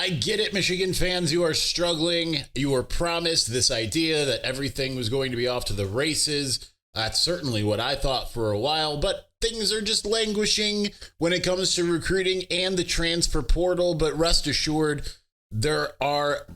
I get it, Michigan fans. You are struggling. You were promised this idea that everything was going to be off to the races. That's certainly what I thought for a while, but things are just languishing when it comes to recruiting and the transfer portal. But rest assured, there are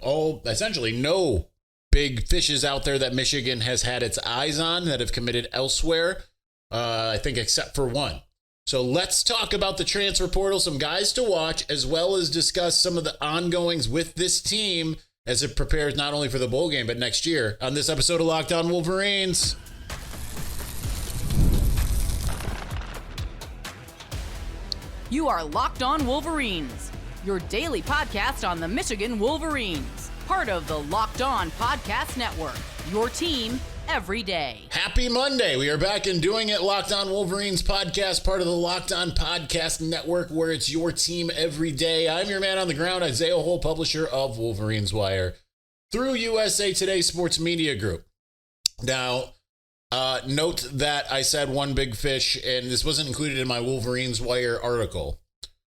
essentially no big fishes out there that Michigan has had its eyes on that have committed elsewhere, I think, except for one. So let's talk about the transfer portal, some guys to watch, as well as discuss some of the ongoings with this team as it prepares not only for the bowl game, but next year on this episode of Locked On Wolverines. You are Locked On Wolverines, your daily podcast on the Michigan Wolverines, part of the Locked On Podcast Network, your team every day. Happy Monday. We are back and doing it. Locked On Wolverines podcast, part of the Locked On Podcast Network, where it's your team every day. I'm your man on the ground, Isaiah Hole, publisher of Wolverines Wire through USA Today Sports Media Group. Now, note that I said one big fish, and this wasn't included in my Wolverines Wire article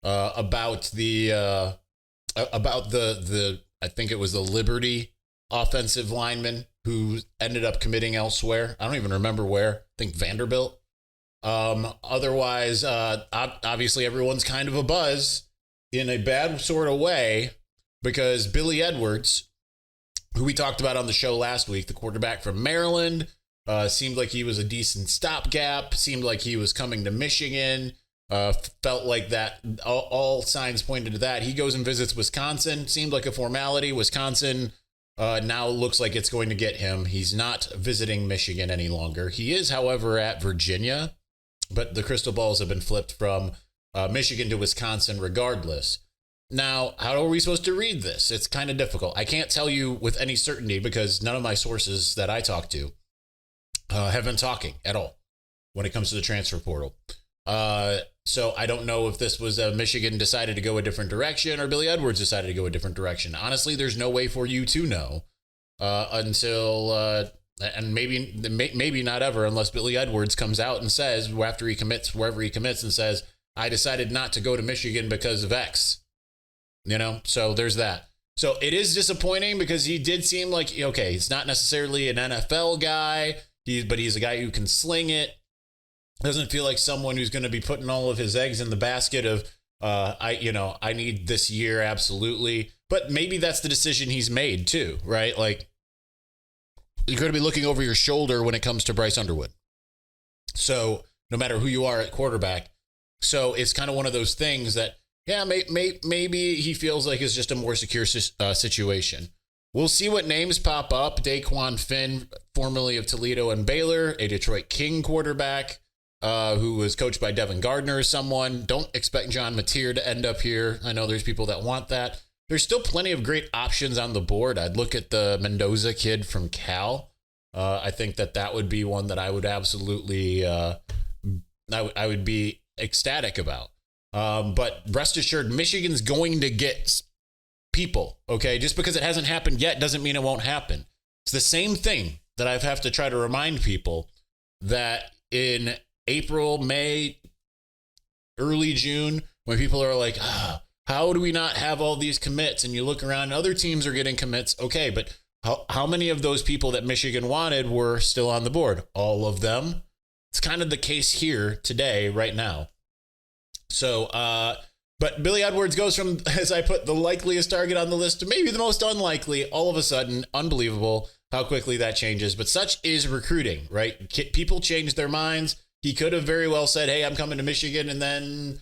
about the I think it was the Liberty offensive lineman who ended up committing elsewhere. I don't even remember where. I think Vanderbilt. Otherwise, obviously everyone's kind of a buzz in a bad sort of way because Billy Edwards, who we talked about on the show last week, the quarterback from Maryland, seemed like he was a decent stopgap, seemed like he was coming to Michigan, felt like that. All signs pointed to that. He goes and visits Wisconsin, seemed like a formality. Wisconsin now looks like it's going to get him. He's not visiting Michigan any longer. He is, however, at Virginia, but the crystal balls have been flipped from Michigan to Wisconsin regardless. Now, how are we supposed to read this? It's kind of difficult. I can't tell you with any certainty because none of my sources that I talk to have been talking at all when it comes to the transfer portal. So I don't know if this was Michigan decided to go a different direction or Billy Edwards decided to go a different direction. Honestly, there's no way for you to know until and maybe not ever unless Billy Edwards comes out and says after he commits wherever he commits and says, I decided not to go to Michigan because of X. So there's that. So it is disappointing because he did seem like, okay, he's not necessarily an NFL guy, but he's a guy who can sling it. Doesn't feel like someone who's going to be putting all of his eggs in the basket of, I need this year. Absolutely. But maybe that's the decision he's made too, right? Like you're going to be looking over your shoulder when it comes to Bryce Underwood. So no matter who you are at quarterback. So it's kind of one of those things that, yeah, maybe he feels like it's just a more secure situation. We'll see what names pop up. Daquan Finn, formerly of Toledo and Baylor, a Detroit King quarterback. Who was coached by Devin Gardner or someone. Don't expect John Mateer to end up here. I know there's people that want that. There's still plenty of great options on the board. I'd look at the Mendoza kid from Cal. I think that would be one that I would absolutely, I would be ecstatic about. But rest assured, Michigan's going to get people, okay? Just because it hasn't happened yet doesn't mean it won't happen. It's the same thing that I have to try to remind people that in April, May, early June, when people are like, how do we not have all these commits? And you look around, other teams are getting commits. Okay, but how many of those people that Michigan wanted were still on the board? All of them. It's kind of the case here today, right now. So, but Billy Edwards goes from, as I put, the likeliest target on the list to maybe the most unlikely. All of a sudden, unbelievable how quickly that changes. But such is recruiting, right? People change their minds. He could have very well said, hey, I'm coming to Michigan, and then,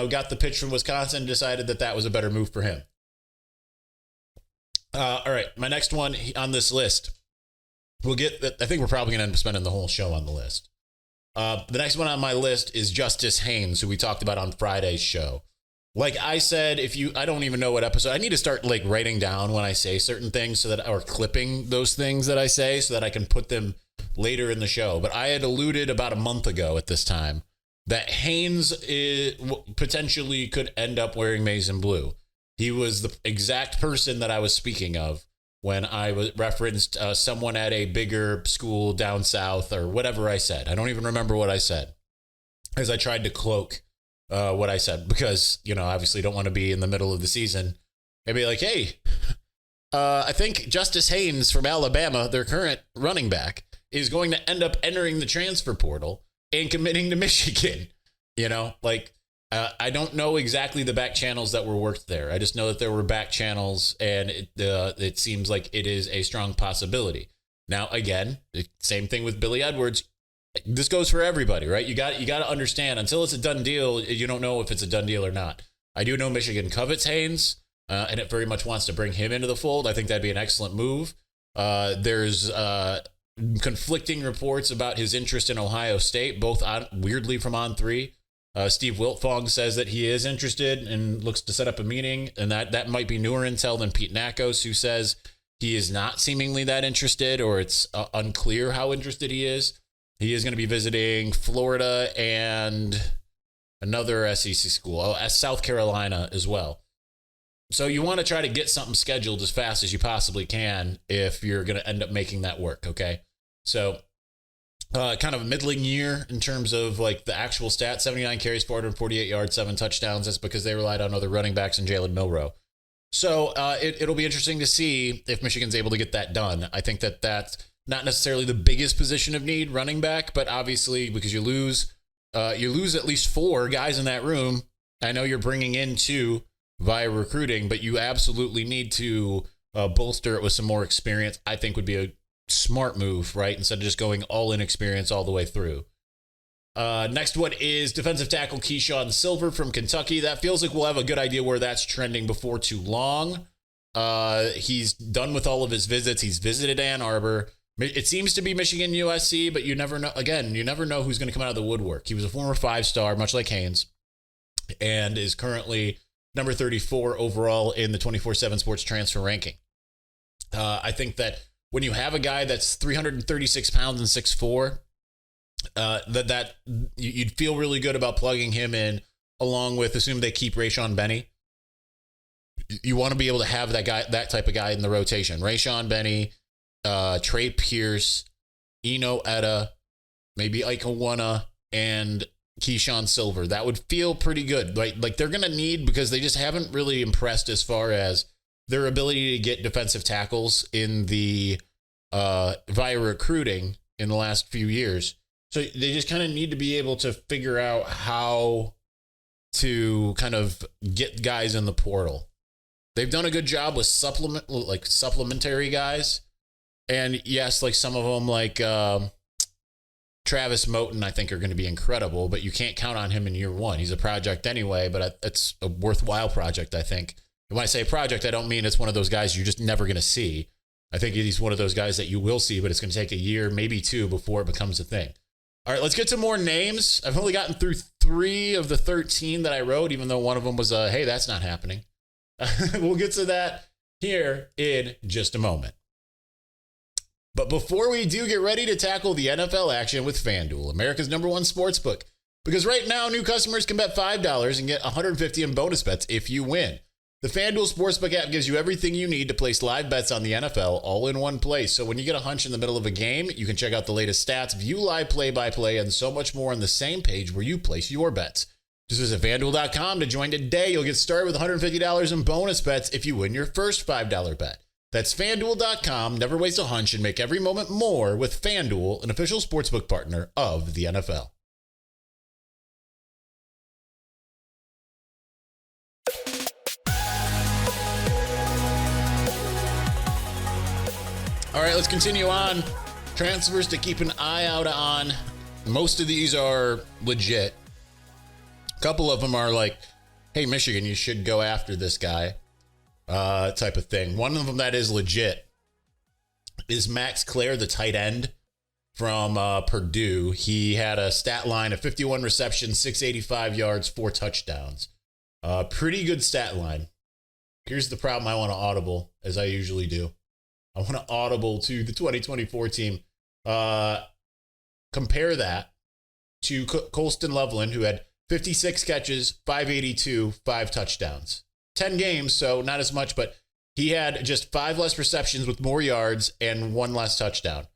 got the pitch from Wisconsin and decided that was a better move for him. All right, my next one on this list, I think we're probably going to end up spending the whole show on the list. The next one on my list is Justice Haynes, who we talked about on Friday's show. Like I said, I don't even know what episode, I need to start writing down when I say certain things or clipping those things that I say so that I can put them later in the show. But I had alluded about a month ago at this time that Haynes potentially could end up wearing maize and blue. He was the exact person that I was speaking of when I referenced someone at a bigger school down south or whatever I said. I don't even remember what I said, as I tried to cloak what I said because, obviously don't want to be in the middle of the season and be like, hey, I think Justice Haynes from Alabama, their current running back, is going to end up entering the transfer portal and committing to Michigan. You know, like, I don't know exactly the back channels that were worked there. I just know that there were back channels, and it seems like it is a strong possibility. Now, again, same thing with Billy Edwards. This goes for everybody, right? You got to understand, until it's a done deal, you don't know if it's a done deal or not. I do know Michigan covets Haynes, and it very much wants to bring him into the fold. I think that'd be an excellent move. There's conflicting reports about his interest in Ohio State, both weirdly from On3. Steve Wiltfong says that he is interested and looks to set up a meeting, and that might be newer intel than Pete Nakos, who says he is not seemingly that interested, or it's unclear how interested he is. He is going to be visiting Florida and another SEC school, South Carolina as well. So you want to try to get something scheduled as fast as you possibly can if you're going to end up making that work, okay? So kind of a middling year in terms of like the actual stats, 79 carries, 448 yards, 7 touchdowns. That's because they relied on other running backs and Jalen Milroe. So it'll be interesting to see if Michigan's able to get that done. I think that that's not necessarily the biggest position of need, running back, but obviously because you lose at least 4 guys in that room. I know you're bringing in 2 via recruiting, but you absolutely need to bolster it with some more experience. I think would be a smart move, right? Instead of just going all in experience all the way through. Next one is defensive tackle Keyshawn Silver from Kentucky. That feels like we'll have a good idea where that's trending before too long. He's done with all of his visits. He's visited Ann Arbor. It seems to be Michigan, USC, but you never know. Again, you never know who's going to come out of the woodwork. He was a former 5-star, much like Haynes, and is currently number 34 overall in the 24/7 Sports transfer ranking. I think that when you have a guy that's 336 pounds and 6'4", that you'd feel really good about plugging him in, along with, assume they keep Rayshon Benny. You want to be able to have that type of guy in the rotation. Rayshon Benny, Trey Pierce, Eno Etta, maybe Ike Iwunnah, and Keyshawn Silver. That would feel pretty good. Like they're going to need, because they just haven't really impressed as far as their ability to get defensive tackles in the via recruiting in the last few years. So they just kind of need to be able to figure out how to kind of get guys in the portal. They've done a good job with supplementary guys. And yes, like some of them, like Travis Moten, I think are going to be incredible, but you can't count on him in year one. He's a project anyway, but it's a worthwhile project, I think. And when I say project, I don't mean it's one of those guys you're just never going to see. I think he's one of those guys that you will see, but it's going to take a year, maybe 2, before it becomes a thing. All right, let's get to more names. I've only gotten through 3 of the 13 that I wrote, even though one of them was, hey, that's not happening. We'll get to that here in just a moment. But before we do, get ready to tackle the NFL action with FanDuel, America's #1 sportsbook. Because right now, new customers can bet $5 and get $150 in bonus bets if you win. The FanDuel Sportsbook app gives you everything you need to place live bets on the NFL all in one place. So when you get a hunch in the middle of a game, you can check out the latest stats, view live play-by-play, and so much more on the same page where you place your bets. Just visit FanDuel.com to join today. You'll get started with $150 in bonus bets if you win your first $5 bet. That's FanDuel.com. Never waste a hunch and make every moment more with FanDuel, an official sportsbook partner of the NFL. All right, let's continue on. Transfers to keep an eye out on. Most of these are legit. A couple of them are like, hey, Michigan, you should go after this guy type of thing. One of them that is legit is Max Clare, the tight end from Purdue. He had a stat line of 51 receptions, 685 yards, 4 touchdowns. Pretty good stat line. Here's the problem. I want to audible, as I usually do. I want to audible to the 2024 team. Compare that to Colston Loveland, who had 56 catches, 582, 5 touchdowns. 10 games, so not as much, but he had just 5 less receptions with more yards and 1 less touchdown.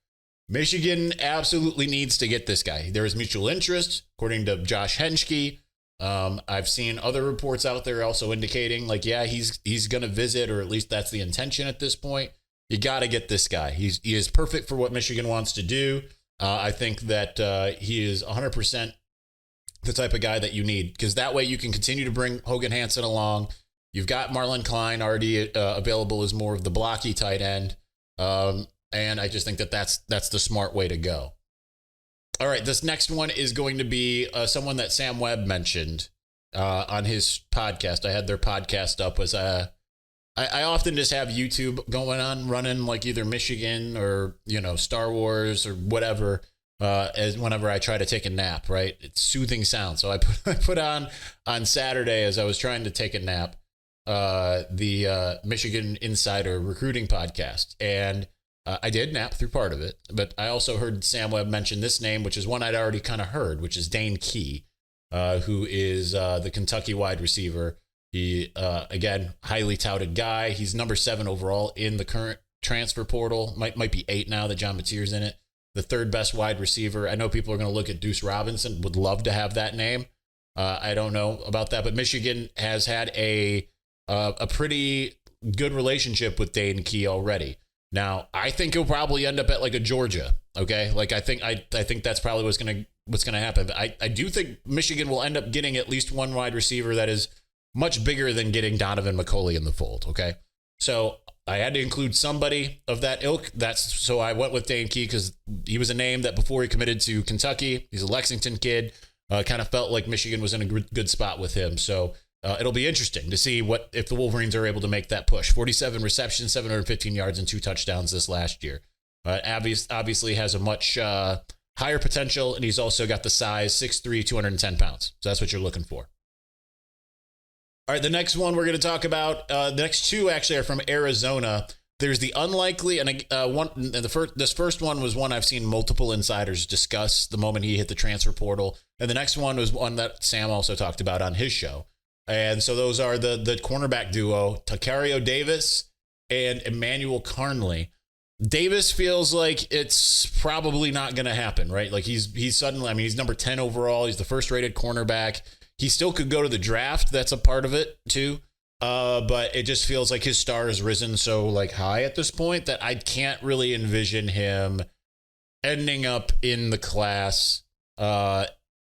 Michigan absolutely needs to get this guy. There is mutual interest, according to Josh Henschke. I've seen other reports out there also indicating like, yeah, he's going to visit, or at least that's the intention at this point. You got to get this guy. He is perfect for what Michigan wants to do. I think that he is 100% the type of guy that you need, because that way you can continue to bring Hogan Hansen along. You've got Marlon Klein already available as more of the blocky tight end. And I just think that that's the smart way to go. All right, this next one is going to be someone that Sam Webb mentioned on his podcast. I had their podcast up. I often just have YouTube going on, running like either Michigan or, Star Wars or whatever, as whenever I try to take a nap, right? It's soothing sound. So I put on Saturday as I was trying to take a nap, the Michigan Insider Recruiting podcast. And I did nap through part of it, but I also heard Sam Webb mention this name, which is one I'd already kind of heard, which is Dane Key, who is the Kentucky wide receiver. He, again, highly touted guy. He's number 7 overall in the current transfer portal. Might be 8 now that John Mateer's in it. The 3rd best wide receiver. I know people are going to look at Deuce Robinson. Would love to have that name. I don't know about that, but Michigan has had a pretty good relationship with Dane Key already. Now, I think he'll probably end up at like a Georgia. Okay, like I think that's probably what's gonna happen. But I do think Michigan will end up getting at least one wide receiver that is much bigger than getting Donovan McCulley in the fold. Okay, so I had to include somebody of that ilk. So I went with Dane Key because he was a name that before he committed to Kentucky, he's a Lexington kid. Kind of felt like Michigan was in a good spot with him. So it'll be interesting to see if the Wolverines are able to make that push. 47 receptions, 715 yards, and 2 touchdowns this last year. Obviously has a much higher potential, and he's also got the size, 6'3", 210 pounds. So that's what you're looking for. All right, the next one we're going to talk about, the next 2 actually are from Arizona. There's the unlikely, and this first one was one I've seen multiple insiders discuss the moment he hit the transfer portal. And the next one was one that Sam also talked about on his show. And so those are the cornerback duo, Tacario Davis and Emmanuel Carnley. Davis feels like it's probably not going to happen, right? Like he's suddenly, he's number 10 overall. He's the first rated cornerback. He still could go to the draft. That's a part of it too. But it just feels like his star has risen so like high at this point that I can't really envision him ending up in the class.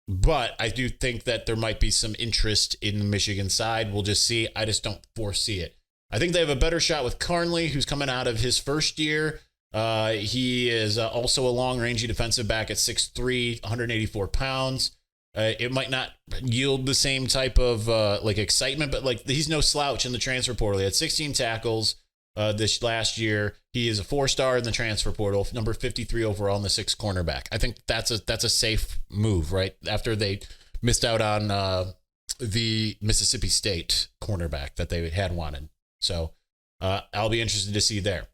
But I do think that there might be some interest in the Michigan side. We'll just see. I just don't foresee it. I think they have a better shot with Carnley, who's coming out of his first year. He is also a long-rangey defensive back at 6'3", 184 pounds. It might not yield the same type of excitement, but he's no slouch in the transfer portal. He had 16 tackles this last year. He is a 4-star in the transfer portal, number 53 overall, and the 6th cornerback. I think that's a safe move, right? After they missed out on the Mississippi State cornerback that they had wanted. So I'll be interested to see there.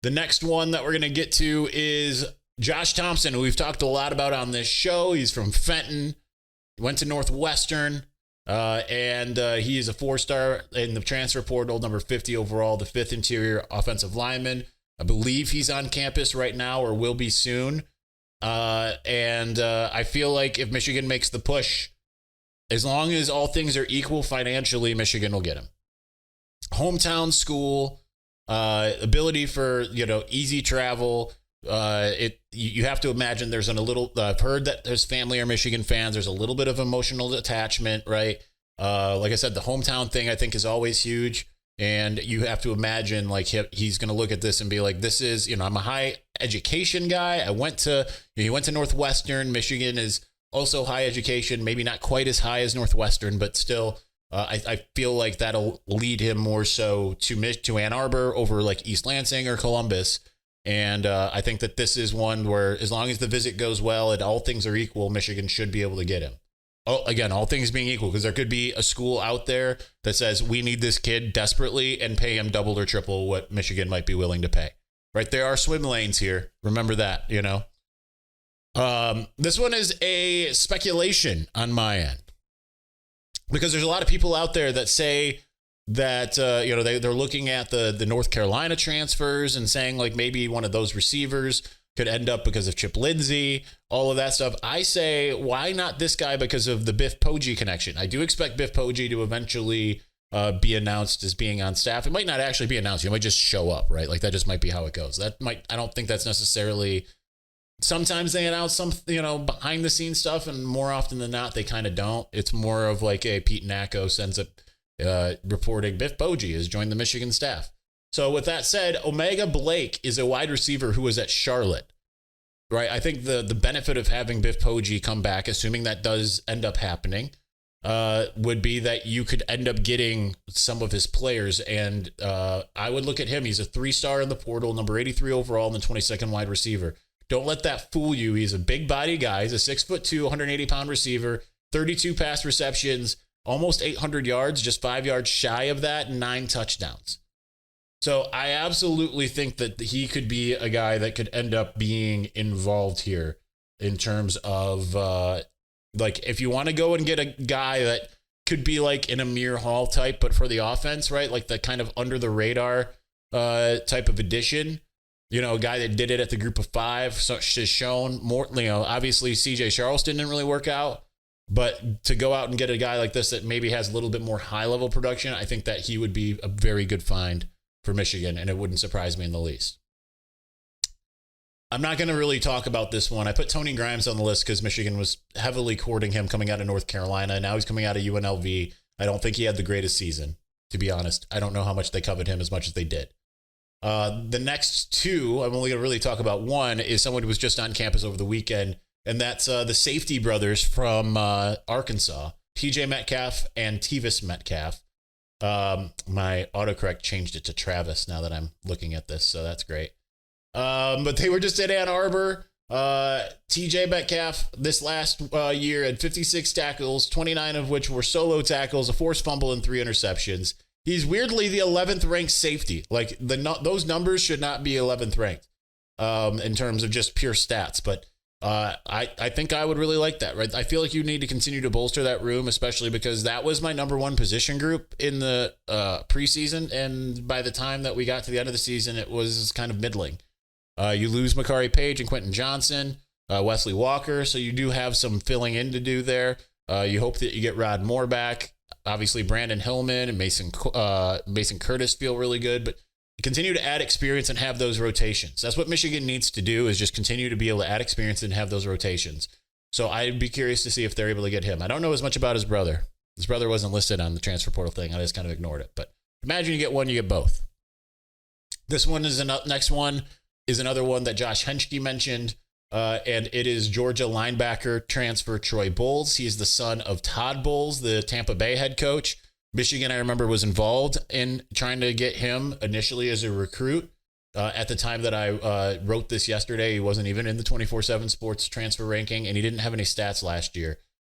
The next one that we're going to get to is Josh Thompson, who we've talked a lot about on this show. He's from Fenton, went to Northwestern, and he is a 4-star in the transfer portal, number 50 overall, the 5th interior offensive lineman. I believe he's on campus right now or will be soon. And I feel like if Michigan makes the push, as long as all things are equal financially, Michigan will get him. Hometown school, ability for, easy travel. You have to imagine there's I've heard that there's family or Michigan fans. There's a little bit of emotional attachment, right? Like I said, the hometown thing I think is always huge. And you have to imagine he's going to look at this and be like, this is, I'm a high education guy. He went to Northwestern. Michigan is also high education, maybe not quite as high as Northwestern, but still, I feel like that'll lead him more so to Ann Arbor over East Lansing or Columbus. And I think that this is one where as long as the visit goes well and all things are equal, Michigan should be able to get him. Oh, again, all things being equal, because there could be a school out there that says we need this kid desperately and pay him double or triple what Michigan might be willing to pay. Right? There are swim lanes here. Remember that, This one is a speculation on my end, because there's a lot of people out there that say that, they're looking at the North Carolina transfers and saying maybe one of those receivers could end up because of Chip Lindsey, all of that stuff. I say, why not this guy because of the Biff Poggi connection? I do expect Biff Poggi to eventually be announced as being on staff. It might not actually be announced. He might just show up, right? Like that just might be how it goes. I don't think that's necessarily, sometimes they announce some, behind the scenes stuff, and more often than not, they kind of don't. It's more of like a Pete Nacco sends up reporting Biff Poggi has joined the Michigan staff. So with that said, Omega Blake is a wide receiver who was at Charlotte, right? I think the benefit of having Biff Poggi come back, assuming that does end up happening, would be that you could end up getting some of his players. And I would look at him. He's a 3-star in the portal, number 83 overall, and the 22nd wide receiver. Don't let that fool you. He's a big body guy. He's a 6'2", 180-pound receiver, 32 pass receptions, almost 800 yards, just 5 yards shy of that, and 9 touchdowns. So I absolutely think that he could be a guy that could end up being involved here in terms of, if you want to go and get a guy that could be like an Amir Hall type, but for the offense, right? Like the kind of under the radar type of addition, a guy that did it at the group of 5, so has shown more, obviously CJ Charleston didn't really work out, but to go out and get a guy like this that maybe has a little bit more high level production, I think that he would be a very good find for Michigan, and it wouldn't surprise me in the least. I'm not going to really talk about this one. I put Tony Grimes on the list because Michigan was heavily courting him coming out of North Carolina. Now he's coming out of UNLV. I don't think he had the greatest season, to be honest. I don't know how much they coveted him as much as they did. The next two, I'm only going to really talk about one, is someone who was just on campus over the weekend, and that's the safety brothers from Arkansas, TJ Metcalf and Tevis Metcalf. My autocorrect changed it to Travis now that I'm looking at this, so that's great. But they were just at Ann Arbor. TJ Metcalf this last year had 56 tackles, 29 of which were solo tackles, a forced fumble, and 3 interceptions. He's weirdly the 11th ranked safety. Like those numbers should not be 11th ranked in terms of just pure stats, but I think I would really like that, right? I feel like you need to continue to bolster that room, especially because that was my number 1 position group in the preseason. And by the time that we got to the end of the season, it was kind of middling. You lose Makari Page and Quentin Johnson, Wesley Walker. So you do have some filling in to do there. You hope that you get Rod Moore back. Obviously, Brandon Hillman and Mason Curtis feel really good, but continue to add experience and have those rotations. That's what Michigan needs to do, is just continue to be able to add experience and have those rotations. So I'd be curious to see if they're able to get him. I don't know as much about his brother. His brother wasn't listed on the transfer portal thing. I just kind of ignored it. But imagine you get one, you get both. This one is next one is another one that Josh Henschke mentioned, and it is Georgia linebacker transfer Troy Bowles. He is the son of Todd Bowles, the Tampa Bay head coach. Michigan, I remember, was involved in trying to get him initially as a recruit. At the time that I wrote this yesterday, he wasn't even in the 24/7 Sports transfer ranking, and he didn't have any stats last year.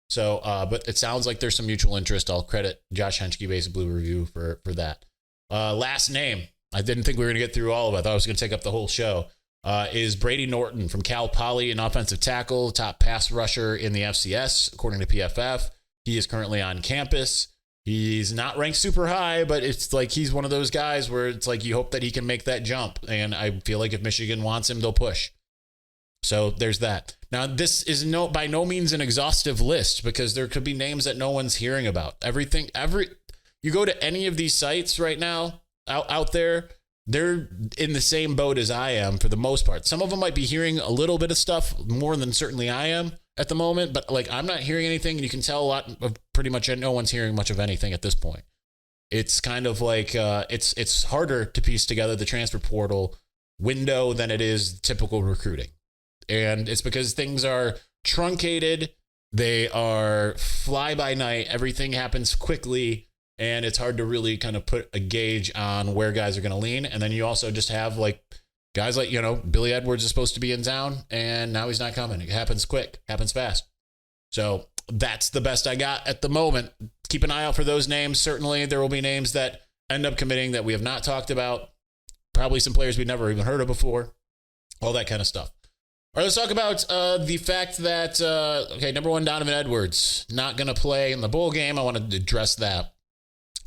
So, but it sounds like there's some mutual interest. I'll credit Josh Henschke, Basic Blue Review, for that. Last name, I didn't think we were going to get through all of it. I thought I was going to take up the whole show. Is Brady Norton from Cal Poly, an offensive tackle, top pass rusher in the FCS, according to PFF. He is currently on campus. He's not ranked super high, but it's like he's one of those guys where it's like you hope that he can make that jump. And I feel like if Michigan wants him, they'll push. So there's that. Now, this is by no means an exhaustive list, because there could be names that no one's hearing about. You go to any of these sites right now out there, they're in the same boat as I am for the most part. Some of them might be hearing a little bit of stuff more than certainly I am at the moment, but like I'm not hearing anything, and you can tell a lot of pretty much no one's hearing much of anything at this point. It's kind of like it's harder to piece together the transfer portal window than it is typical recruiting. And it's because things are truncated, they are fly by night, everything happens quickly, and it's hard to really kind of put a gauge on where guys are going to lean. And then you also just have like guys like, Billy Edwards is supposed to be in town, and now he's not coming. It happens quick, happens fast. So that's the best I got at the moment. Keep an eye out for those names. Certainly there will be names that end up committing that we have not talked about. Probably some players we've never even heard of before. All that kind of stuff. All right, let's talk about the fact that, number 1, Donovan Edwards, not going to play in the bowl game. I wanted to address that.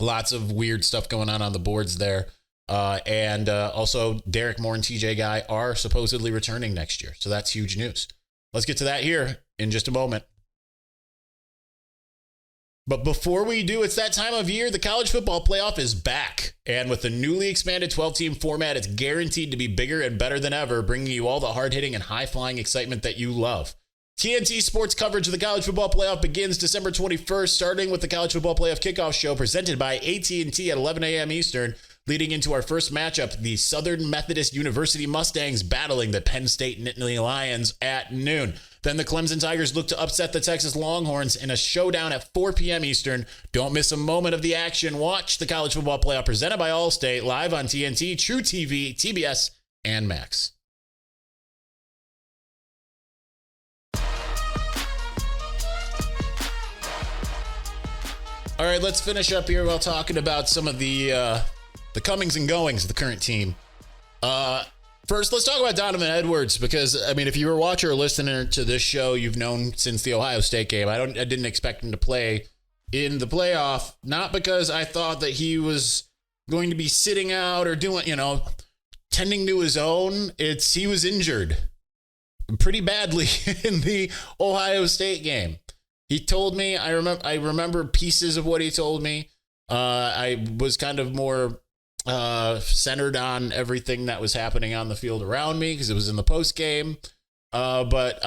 Lots of weird stuff going on the boards there. And also Derrick Moore and TJ Guy are supposedly returning next year. So that's huge news. Let's get to that here in just a moment. But before we do, it's that time of year. The college football playoff is back. And with the newly expanded 12-team format, it's guaranteed to be bigger and better than ever, bringing you all the hard-hitting and high-flying excitement that you love. TNT Sports coverage of the college football playoff begins December 21st, starting with the college football playoff kickoff show presented by AT&T at 11 a.m. Eastern, leading into our first matchup, the Southern Methodist University Mustangs battling the Penn State Nittany Lions at noon. Then the Clemson Tigers look to upset the Texas Longhorns in a showdown at 4 p.m. Eastern. Don't miss a moment of the action. Watch the college football playoff presented by Allstate live on TNT, True TV, TBS, and Max. All right, let's finish up here while talking about some of the comings and goings of the current team. First, let's talk about Donovan Edwards because, I mean, if you were a watcher or listener to this show, you've known since the Ohio State game. I didn't expect him to play in the playoff, not because I thought that he was going to be sitting out or doing, tending to his own. He was injured pretty badly in the Ohio State game. He told me, I remember pieces of what he told me. I was kind of more centered on everything that was happening on the field around me because it was in the post game. But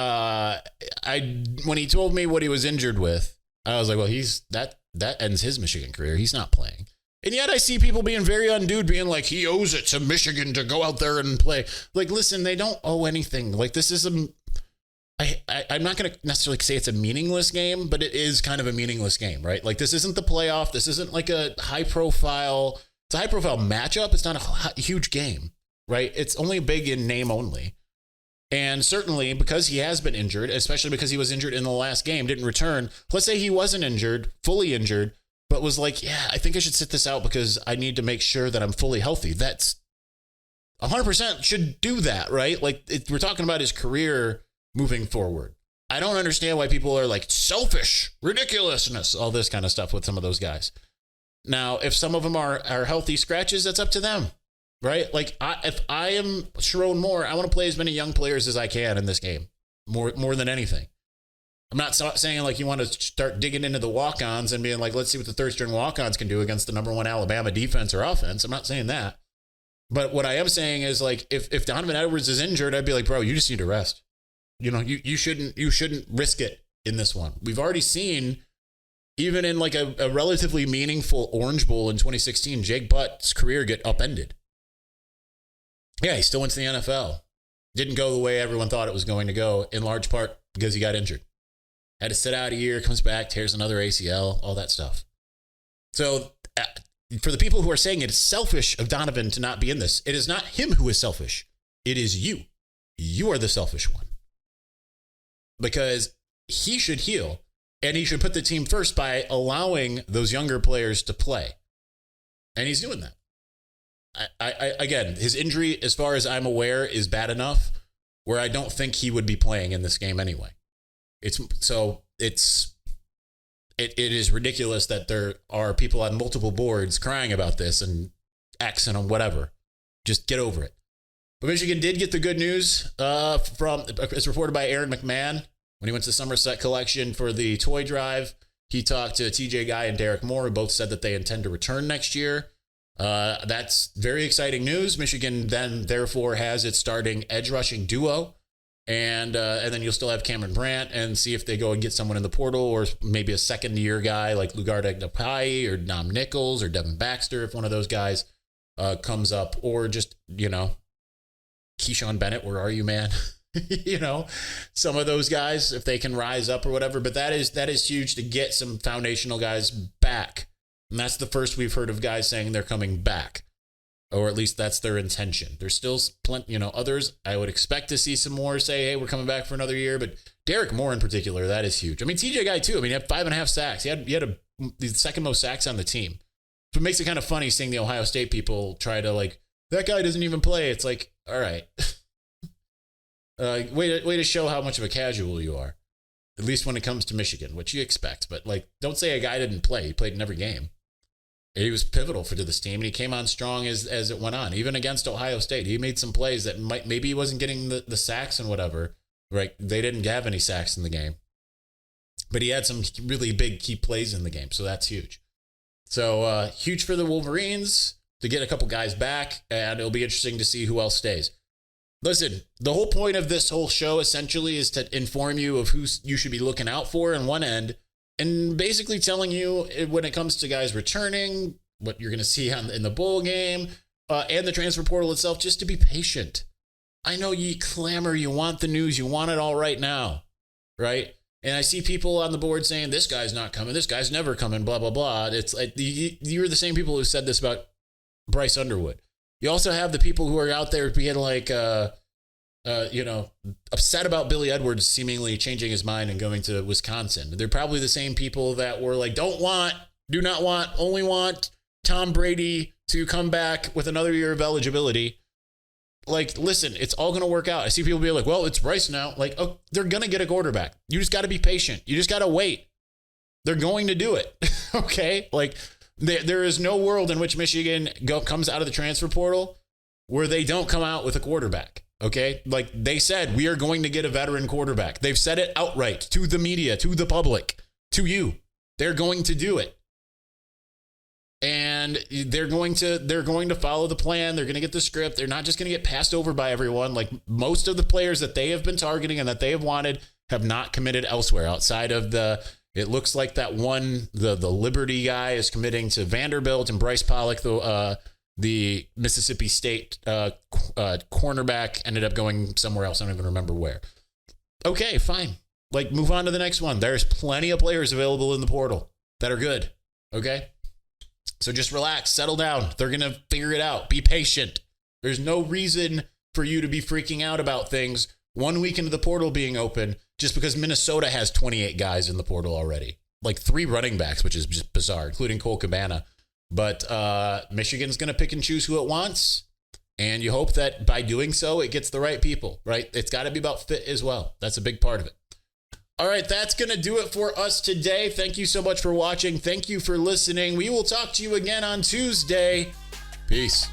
when he told me what he was injured with, I was like, well, that ends his Michigan career. He's not playing. And yet I see people being very undued, being like, he owes it to Michigan to go out there and play. Like, listen, they don't owe anything. Like, this is I'm not going to necessarily say it's a meaningless game, but it is kind of a meaningless game, right? Like, this isn't the playoff. This isn't like it's a high profile matchup. It's not a huge game, right? It's only big in name only. And certainly because he has been injured, especially because he was injured in the last game, didn't return. Let's say he wasn't injured, fully injured, but was like, yeah, I think I should sit this out because I need to make sure that I'm fully healthy. That's 100% should do that, right? Like, we're talking about his career moving forward. I don't understand why people are like selfish, ridiculousness, all this kind of stuff with some of those guys. Now, if some of them are healthy scratches, that's up to them, right? Like, if I am Sharon Moore, I want to play as many young players as I can in this game, more than anything. I'm not saying like you want to start digging into the walk-ons and being like, let's see what the third-string walk-ons can do against the number one Alabama defense or offense. I'm not saying that. But what I am saying is, like, if Donovan Edwards is injured, I'd be like, bro, you just need to rest. You shouldn't risk it in this one. We've already seen, even in like a relatively meaningful Orange Bowl in 2016, Jake Butt's career get upended. Yeah, he still went to the NFL. Didn't go the way everyone thought it was going to go, in large part because he got injured. Had to sit out a year, comes back, tears another ACL, all that stuff. So for the people who are saying it's selfish of Donovan to not be in this, it is not him who is selfish. It is you. You are the selfish one. Because he should heal, and he should put the team first by allowing those younger players to play. And he's doing that. Again, his injury, as far as I'm aware, is bad enough where I don't think he would be playing in this game anyway. It is ridiculous that there are people on multiple boards crying about this and Xing on whatever. Just get over it. But Michigan did get the good news it's reported by Aaron McMahon when he went to Somerset Collection for the toy drive. He talked to TJ Guy and Derrick Moore, who both said that they intend to return next year. That's very exciting news. Michigan then therefore has its starting edge rushing duo. And then you'll still have Cameron Brandt and see if they go and get someone in the portal or maybe a second year guy like Lugarda Napai or Dom Nichols or Devin Baxter if one of those guys comes up, or just, Keyshawn Bennett, where are you, man? Some of those guys, if they can rise up or whatever. But that is huge to get some foundational guys back. And that's the first we've heard of guys saying they're coming back, or at least that's their intention. There's still plenty, others. I would expect to see some more say, hey, we're coming back for another year. But Derrick Moore in particular, that is huge. I mean, TJ Guy too. I mean, he had 5.5 sacks. He had the second most sacks on the team. So it makes it kind of funny seeing the Ohio State people try to like, that guy doesn't even play. It's like, all right. Way to show how much of a casual you are, at least when it comes to Michigan, which you expect. But like, don't say a guy didn't play. He played in every game. He was pivotal for this team, and he came on strong as it went on. Even against Ohio State, he made some plays that maybe he wasn't getting the sacks and whatever. Right? They didn't have any sacks in the game, but he had some really big key plays in the game, so that's huge. So huge for the Wolverines to get a couple guys back, and it'll be interesting to see who else stays. Listen, the whole point of this whole show essentially is to inform you of who you should be looking out for on one end, and basically telling you when it comes to guys returning, what you're going to see in the bowl game, and the transfer portal itself, just to be patient. I know you clamor, you want the news, you want it all right now, right? And I see people on the board saying, this guy's not coming, this guy's never coming, blah, blah, blah. It's like you're the same people who said this about Bryce Underwood. You also have the people who are out there being like, upset about Billy Edwards seemingly changing his mind and going to Wisconsin. They're probably the same people that were like, only want Tom Brady to come back with another year of eligibility. Like, listen, it's all going to work out. I see people be like, well, it's Bryce now. Like, oh, they're going to get a quarterback. You just got to be patient. You just got to wait. They're going to do it. Okay? Like, there is no world in which Michigan comes out of the transfer portal where they don't come out with a quarterback. Okay? Like, they said, we are going to get a veteran quarterback. They've said it outright to the media, to the public, to you. They're going to do it. And they're going to follow the plan. They're going to get the script. They're not just going to get passed over by everyone. Like most of the players that they have been targeting and that they have wanted have not committed elsewhere outside of it looks like that one, the Liberty guy is committing to Vanderbilt, and Bryce Pollock, the Mississippi State cornerback, ended up going somewhere else. I don't even remember where. Okay, fine. Like move on to the next one. There's plenty of players available in the portal that are good. Okay. So just relax, settle down. They're going to figure it out. Be patient. There's no reason for you to be freaking out about things 1 week into the portal being open just because Minnesota has 28 guys in the portal already. Like 3 running backs, which is just bizarre, including Cole Cabana. But Michigan's going to pick and choose who it wants. And you hope that by doing so, it gets the right people, right? It's got to be about fit as well. That's a big part of it. All right, that's going to do it for us today. Thank you so much for watching. Thank you for listening. We will talk to you again on Tuesday. Peace.